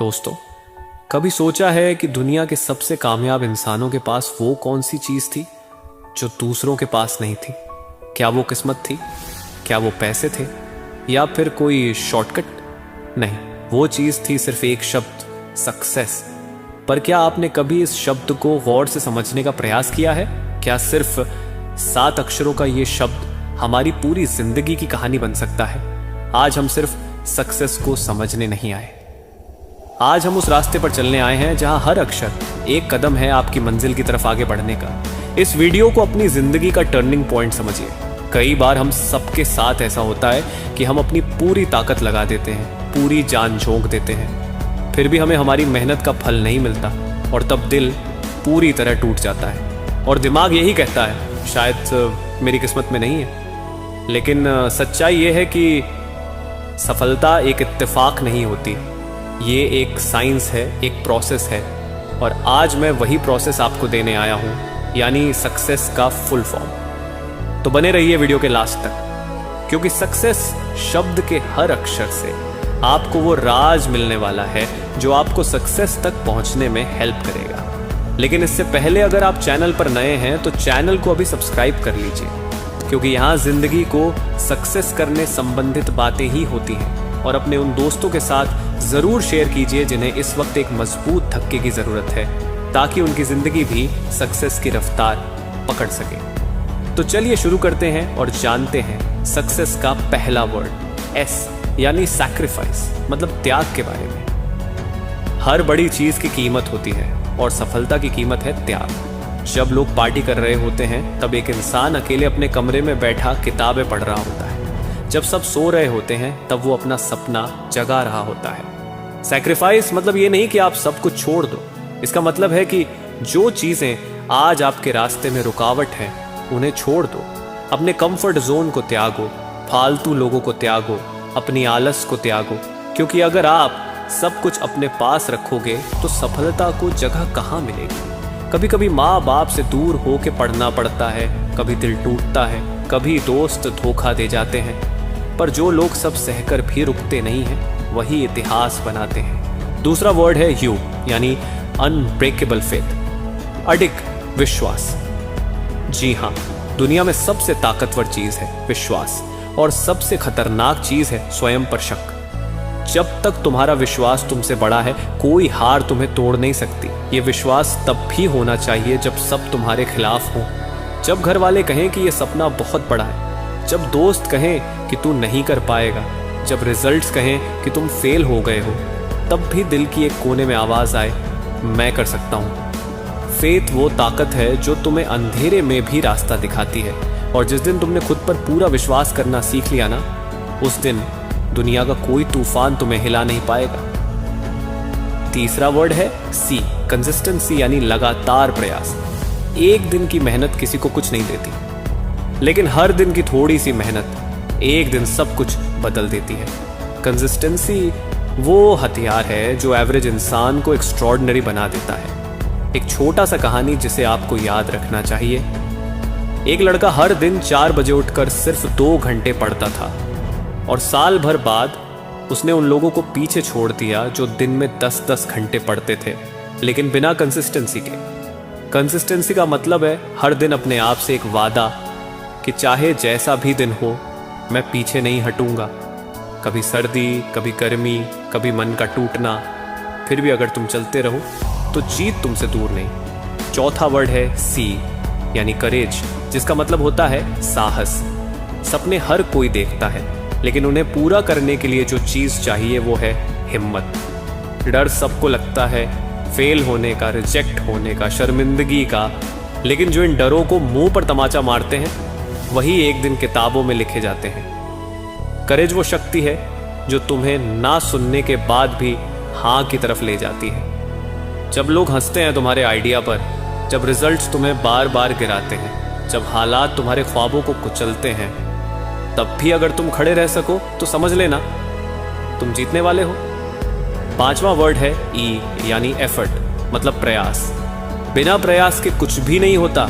दोस्तों, कभी सोचा है कि दुनिया के सबसे कामयाब इंसानों के पास वो कौन सी चीज थी जो दूसरों के पास नहीं थी? क्या वो किस्मत थी? क्या वो पैसे थे? या फिर कोई शॉर्टकट? नहीं, वो चीज थी सिर्फ एक शब्द, सक्सेस। पर क्या आपने कभी इस शब्द को गौर से समझने का प्रयास किया है? क्या सिर्फ 7 अक्षरों का ये शब्द हमारी पूरी जिंदगी की कहानी बन सकता है? आज हम सिर्फ सक्सेस को समझने नहीं आए, आज हम उस रास्ते पर चलने आए हैं जहां हर अक्षर एक कदम है आपकी मंजिल की तरफ आगे बढ़ने का। इस वीडियो को अपनी जिंदगी का टर्निंग पॉइंट समझिए। कई बार हम सबके साथ ऐसा होता है कि हम अपनी पूरी ताकत लगा देते हैं, पूरी जान झोंक देते हैं, फिर भी हमें हमारी मेहनत का फल नहीं मिलता और तब दिल पूरी तरह टूट जाता है और दिमाग यही कहता है शायद मेरी किस्मत में नहीं है। लेकिन सच्चाई ये है कि सफलता एक इत्तेफाक नहीं होती, ये एक साइंस है, एक प्रोसेस है। और आज मैं वही प्रोसेस आपको देने आया हूं, यानी सक्सेस का फुल फॉर्म। तो बने रहिए वीडियो के लास्ट तक, क्योंकि सक्सेस शब्द के हर अक्षर से आपको वो राज मिलने वाला है जो आपको सक्सेस तक पहुंचने में हेल्प करेगा। लेकिन इससे पहले अगर आप चैनल पर नए हैं तो चैनल को अभी सब्सक्राइब कर लीजिए, क्योंकि यहाँ जिंदगी को सक्सेस करने संबंधित बातें ही होती हैं। और अपने उन दोस्तों के साथ जरूर शेयर कीजिए जिन्हें इस वक्त एक मजबूत धक्के की जरूरत है, ताकि उनकी जिंदगी भी सक्सेस की रफ्तार पकड़ सके। तो चलिए शुरू करते हैं और जानते हैं सक्सेस का पहला वर्ड, एस, यानी सैक्रिफाइस, मतलब त्याग के बारे में। हर बड़ी चीज की कीमत होती है और सफलता की कीमत है त्याग। जब लोग पार्टी कर रहे होते हैं तब एक इंसान अकेले अपने कमरे में बैठा किताबें पढ़ रहा होता है। जब सब सो रहे होते हैं तब वो अपना सपना जगा रहा होता है। सैक्रिफाइस मतलब ये नहीं कि आप सब कुछ छोड़ दो, इसका मतलब है कि जो चीजें आज आपके रास्ते में रुकावट हैं उन्हें छोड़ दो। अपने कंफर्ट जोन को त्यागो, फालतू लोगों को त्यागो, अपनी आलस को त्यागो, क्योंकि अगर आप सब कुछ अपने पास रखोगे तो सफलता को जगह कहाँ मिलेगी। कभी कभी माँ बाप से दूर होके पढ़ना पड़ता है, कभी दिल टूटता है, कभी दोस्त धोखा दे जाते हैं, पर जो लोग सब सहकर भी रुकते नहीं हैं वही इतिहास बनाते हैं। दूसरा वर्ड है यू, यानी अनब्रेकेबल फेथ, अडिग विश्वास। जी हाँ, दुनिया में सबसे ताकतवर चीज है विश्वास, और सबसे खतरनाक चीज है स्वयं पर शक। जब तक तुम्हारा विश्वास तुमसे बड़ा है कोई हार तुम्हें तोड़ नहीं सकती। ये विश्वास तब भी होना चाहिए जब सब तुम्हारे खिलाफ हो, जब घर वाले कहें कि ये सपना बहुत बड़ा है, जब दोस्त कहें कि तू नहीं कर पाएगा, जब रिजल्ट्स कहें कि तुम फेल हो गए हो, तब भी दिल की एक कोने में आवाज आए, मैं कर सकता हूँ। फेथ वो ताकत है जो तुम्हें अंधेरे में भी रास्ता दिखाती है, और जिस दिन तुमने खुद पर पूरा विश्वास करना सीख लिया ना, उस दिन दुनिया का कोई तूफान तुम्हें हिला नहीं पाएगा। तीसरा वर्ड है सी, कंसिस्टेंसी, यानी लगातार प्रयास। एक दिन की मेहनत किसी को कुछ नहीं देती, लेकिन हर दिन की थोड़ी सी मेहनत एक दिन सब कुछ बदल देती है। कंसिस्टेंसी वो हथियार है जो एवरेज इंसान को एक्स्ट्रॉर्डिनरी बना देता है। एक छोटा सा कहानी जिसे आपको याद रखना चाहिए। एक लड़का हर दिन 4 बजे उठकर सिर्फ 2 घंटे पढ़ता था, और साल भर बाद उसने उन लोगों को पीछे छोड़ दिया जो दिन में 10-10 घंटे पढ़ते थे, लेकिन बिना कंसिस्टेंसी के। कंसिस्टेंसी का मतलब है हर दिन अपने आप से एक वादा कि चाहे जैसा भी दिन हो मैं पीछे नहीं हटूंगा। कभी सर्दी, कभी गर्मी, कभी मन का टूटना, फिर भी अगर तुम चलते रहो तो जीत तुमसे दूर नहीं। चौथा वर्ड है सी, यानी करेज, जिसका मतलब होता है साहस। सपने हर कोई देखता है, लेकिन उन्हें पूरा करने के लिए जो चीज चाहिए वो है हिम्मत। डर सबको लगता है, फेल होने का, रिजेक्ट होने का, शर्मिंदगी का, लेकिन जो इन डरों को मुंह पर तमाचा मारते हैं वही एक दिन किताबों में लिखे जाते हैं। करेज वो शक्ति है जो तुम्हें ना सुनने के बाद भी हाँ की तरफ ले जाती है। जब लोग हंसते हैं तुम्हारे आइडिया पर, जब रिजल्ट्स तुम्हें बार बार गिराते हैं, जब हालात तुम्हारे ख्वाबों को कुचलते हैं, तब भी अगर तुम खड़े रह सको तो समझ लेना तुम जीतने वाले हो। 5वां वर्ड है ई, यानी एफर्ट, मतलब प्रयास। बिना प्रयास के कुछ भी नहीं होता,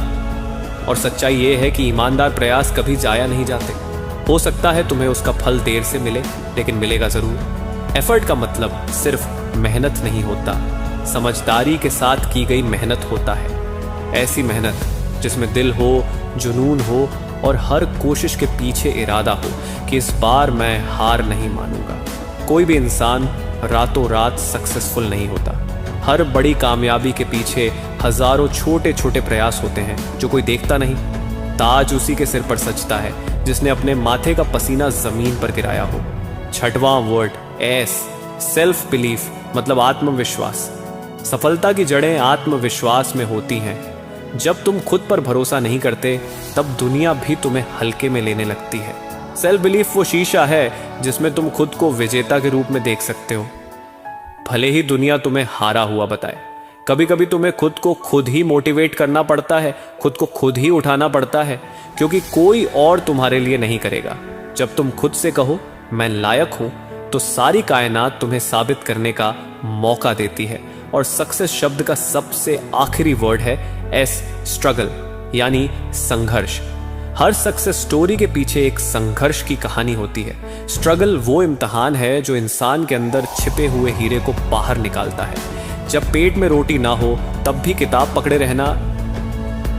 और सच्चाई ये है कि ईमानदार प्रयास कभी जाया नहीं जाते। हो सकता है तुम्हें उसका फल देर से मिले, लेकिन मिलेगा जरूर। एफर्ट का मतलब सिर्फ मेहनत नहीं होता, समझदारी के साथ की गई मेहनत होता है। ऐसी मेहनत जिसमें दिल हो, जुनून हो और हर कोशिश के पीछे इरादा हो कि इस बार मैं हार नहीं मानूंगा। कोई भी इंसान रातों रात सक्सेसफुल नहीं होता। हर बड़ी कामयाबी के पीछे हजारों छोटे छोटे प्रयास होते हैं जो कोई देखता नहीं। ताज उसी के सिर पर सजता है जिसने अपने माथे का पसीना जमीन पर गिराया हो। छठवां वर्ड एस, सेल्फ बिलीफ, मतलब आत्मविश्वास। सफलता की जड़ें आत्मविश्वास में होती हैं। जब तुम खुद पर भरोसा नहीं करते तब दुनिया भी तुम्हें हल्के में लेने लगती है। सेल्फ बिलीफ वो शीशा है जिसमें तुम खुद को विजेता के रूप में देख सकते हो, भले ही दुनिया तुम्हें हारा हुआ बताए। कभी कभी तुम्हें खुद को खुद ही मोटिवेट करना पड़ता है, खुद को खुद ही उठाना पड़ता है, क्योंकि कोई और तुम्हारे लिए नहीं करेगा। जब तुम खुद से कहो मैं लायक हूं तो सारी कायनात तुम्हें साबित करने का मौका देती है। और सक्सेस शब्द का सबसे आखिरी वर्ड है एस, स्ट्रगल, यानी संघर्ष। हर सक्सेस स्टोरी के पीछे एक संघर्ष की कहानी होती है। स्ट्रगल वो इम्तिहान है जो इंसान के अंदर छिपे हुए हीरे को बाहर निकालता है। जब पेट में रोटी ना हो तब भी किताब पकड़े रहना,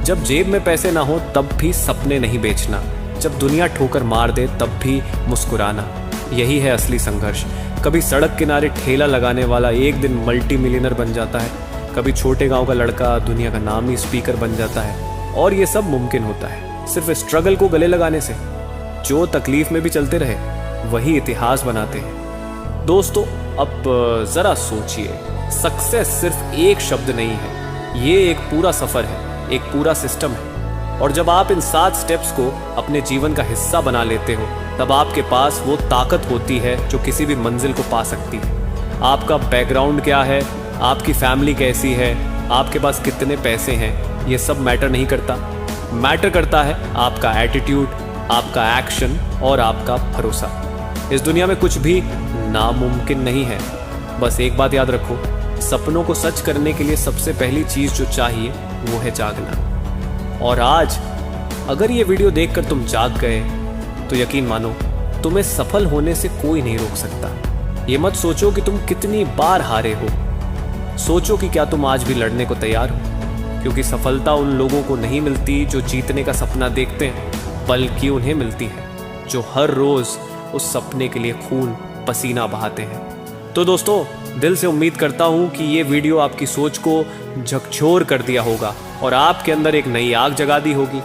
जब जेब में पैसे ना हो तब भी सपने नहीं बेचना, जब दुनिया ठोकर मार दे तब भी मुस्कुराना। यही है असली संघर्ष। कभी सड़क किनारे ठेला लगाने वाला एक दिन मल्टी मिलियनर बन जाता है, कभी छोटे गांव का लड़का दुनिया का नामी स्पीकर बन जाता है। और ये सब मुमकिन होता है सिर्फ स्ट्रगल को गले लगाने से। जो तकलीफ में भी चलते रहे वही इतिहास बनाते हैं। दोस्तों, अब जरा सोचिए, सक्सेस सिर्फ एक शब्द नहीं है, ये एक पूरा सफर है, एक पूरा सिस्टम है। और जब आप इन 7 स्टेप्स को अपने जीवन का हिस्सा बना लेते हो तब आपके पास वो ताकत होती है जो किसी भी मंजिल को पा सकती है। आपका बैकग्राउंड क्या है, आपकी फैमिली कैसी है, आपके पास कितने पैसे हैं, ये सब मैटर नहीं करता। मैटर करता है आपका एटीट्यूड, आपका एक्शन और आपका भरोसा। इस दुनिया में कुछ भी नामुमकिन नहीं है। बस एक बात याद रखो, सपनों को सच करने के लिए सबसे पहली चीज जो चाहिए वो है जागना। और आज अगर ये वीडियो देखकर तुम जाग गए तो यकीन मानो तुम्हें सफल होने से कोई नहीं रोक सकता। ये मत सोचो कि तुम कितनी बार हारे हो, सोचो कि क्या तुम आज भी लड़ने को तैयार हो। क्योंकि सफलता उन लोगों को नहीं मिलती जो जीतने का सपना देखते हैं, बल्कि उन्हें मिलती है जो हर रोज उस सपने के लिए खून पसीना बहाते हैं। तो दोस्तों, दिल से उम्मीद करता हूं कि ये वीडियो आपकी सोच को झकझोर कर दिया होगा और आपके अंदर एक नई आग जगा दी होगी।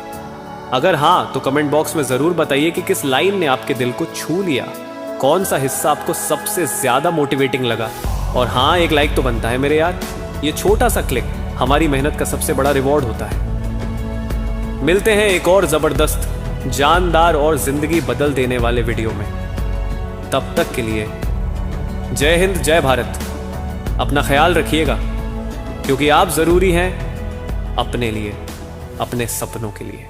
अगर हाँ तो कमेंट बॉक्स में जरूर बताइए कि किस लाइन ने आपके दिल को छू लिया, कौन सा हिस्सा आपको सबसे ज्यादा मोटिवेटिंग लगा। और हाँ, एक लाइक तो बनता है मेरे यार। ये छोटा सा क्लिक हमारी मेहनत का सबसे बड़ा रिवॉर्ड होता है। मिलते हैं एक और जबरदस्त, जानदार और जिंदगी बदल देने वाले वीडियो में। तब तक के लिए जय हिंद, जय भारत। अपना ख्याल रखिएगा, क्योंकि आप जरूरी हैं अपने लिए, अपने सपनों के लिए।